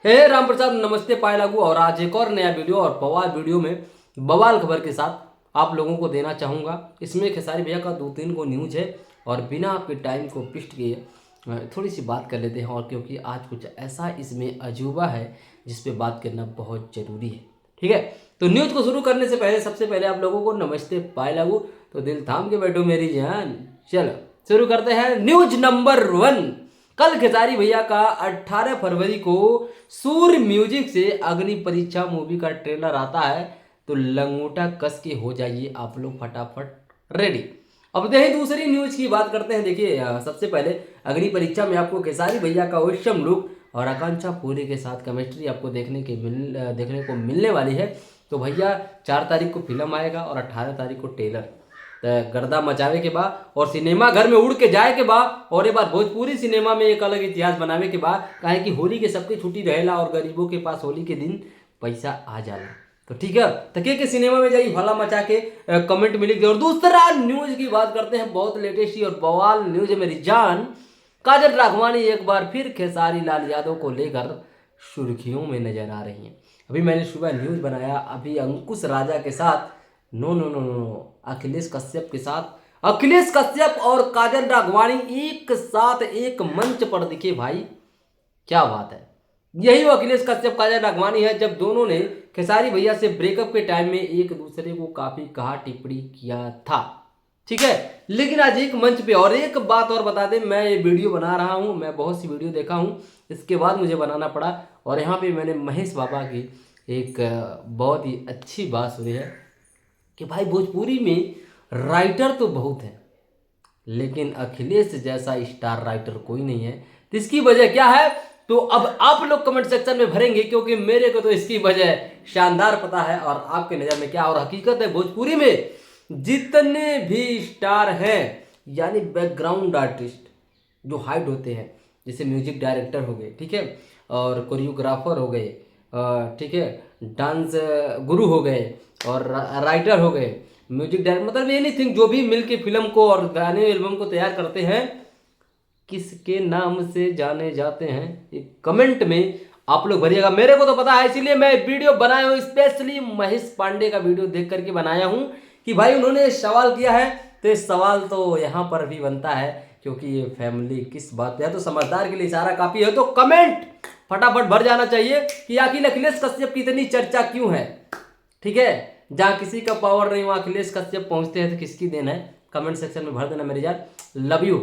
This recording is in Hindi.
हे राम प्रसाद, नमस्ते पाए लागू। और आज एक और नया वीडियो और बवाल वीडियो में बवाल खबर के साथ आप लोगों को देना चाहूँगा। इसमें खेसारी भैया का 2-3 को न्यूज है और बिना आपके टाइम को पिष्ट किए थोड़ी सी बात कर लेते हैं। और क्योंकि आज कुछ ऐसा इसमें अजूबा है जिस पे बात करना बहुत ज़रूरी है, ठीक है। तो न्यूज को शुरू करने से पहले सबसे पहले आप लोगों को नमस्ते पाए लागू। तो दिल थाम के बैठो मेरी जान, चलो शुरू करते हैं। News number 1। कल खेसारी भैया का 18 फरवरी को सूर्य म्यूजिक से अग्नि परीक्षा मूवी का ट्रेलर आता है, तो लंगोटा कस के हो जाइए आप लोग फटाफट रेडी। अब देखिए दूसरी न्यूज की बात करते हैं। देखिए सबसे पहले अग्नि परीक्षा में आपको खेसारी भैया का वैश्यम लुक और आकांक्षा पूरी के साथ केमिस्ट्री आपको देखने को मिलने वाली है। तो भैया 4 तारीख को फिल्म आएगा और 18 तारीख को ट्रेलर गर्दा मचावे के बाद और सिनेमा घर में उड़ के जाए के बाद और एक बार भोजपुरी सिनेमा में एक अलग इतिहास बनावे के बाद, काहे कि होली के सबकी छुट्टी रहेला और गरीबों के पास होली के दिन पैसा आ जाला। तो ठीक है, तके के सिनेमा में जाइए, भला मचा के कमेंट में लिख दे। और दूसरा न्यूज की बात करते हैं, बहुत लेटेस्ट और बवाल न्यूज है मेरी जान। काजल राघवानी एक बार फिर खेसारी लाल यादव को लेकर सुर्खियों में नजर आ रही हैं। अभी मैंने सुबह न्यूज बनाया, अभी अंकुश राजा के साथ no no no no Akhilesh Kashyap के साथ अखिलेश कश्यप और काजल राघवानी एक साथ एक मंच पर दिखे। भाई क्या बात है, यही वो अखिलेश कश्यप काजल राघवानी है जब दोनों ने खेसारी भैया से ब्रेकअप के टाइम में एक दूसरे को काफी कहा टिप्पणी किया था, ठीक है। लेकिन आज एक मंच पे, और एक बात और बता दें, मैं ये वीडियो बना रहा हूँ, मैं बहुत सी वीडियो देखा हूँ, इसके बाद मुझे बनाना पड़ा। और यहाँ पे मैंने महेश बाबा की एक बहुत ही अच्छी बात सुनी है कि भाई भोजपुरी में राइटर तो बहुत है लेकिन अखिलेश जैसा स्टार राइटर कोई नहीं है। तो इसकी वजह क्या है तो अब आप लोग कमेंट सेक्शन में भरेंगे, क्योंकि मेरे को तो इसकी वजह शानदार पता है। और आपके नज़र में क्या और हकीकत है, भोजपुरी में जितने भी स्टार हैं यानी बैकग्राउंड आर्टिस्ट जो हाइड होते हैं, जैसे म्यूजिक डायरेक्टर हो गए, ठीक है, और कोरियोग्राफर हो गए, ठीक है, डांस गुरु हो गए और राइटर हो गए, म्यूजिक डायरेक्टर, मतलब एनीथिंग जो भी मिलके फिल्म को और गाने एल्बम को तैयार करते हैं, किसके नाम से जाने जाते हैं, एक कमेंट में आप लोग भरिएगा। मेरे को तो पता है, इसीलिए मैं वीडियो बनाया हूँ, स्पेशली महेश पांडे का वीडियो देख करके बनाया हूँ कि भाई उन्होंने सवाल किया है तो ये सवाल तो यहाँ पर भी बनता है, क्योंकि ये फैमिली किस बात पे है। तो समझदार के लिए इशारा काफी है। तो कमेंट फटाफट भर जाना चाहिए कि आखिर अखिलेश कश्यप की इतनी चर्चा क्यों है, ठीक है। जहाँ किसी का पावर नहीं वहाँ अखिलेश कश्यप पहुँचते हैं, तो किसकी देन है, कमेंट सेक्शन में भर देना मेरे यार। Love you.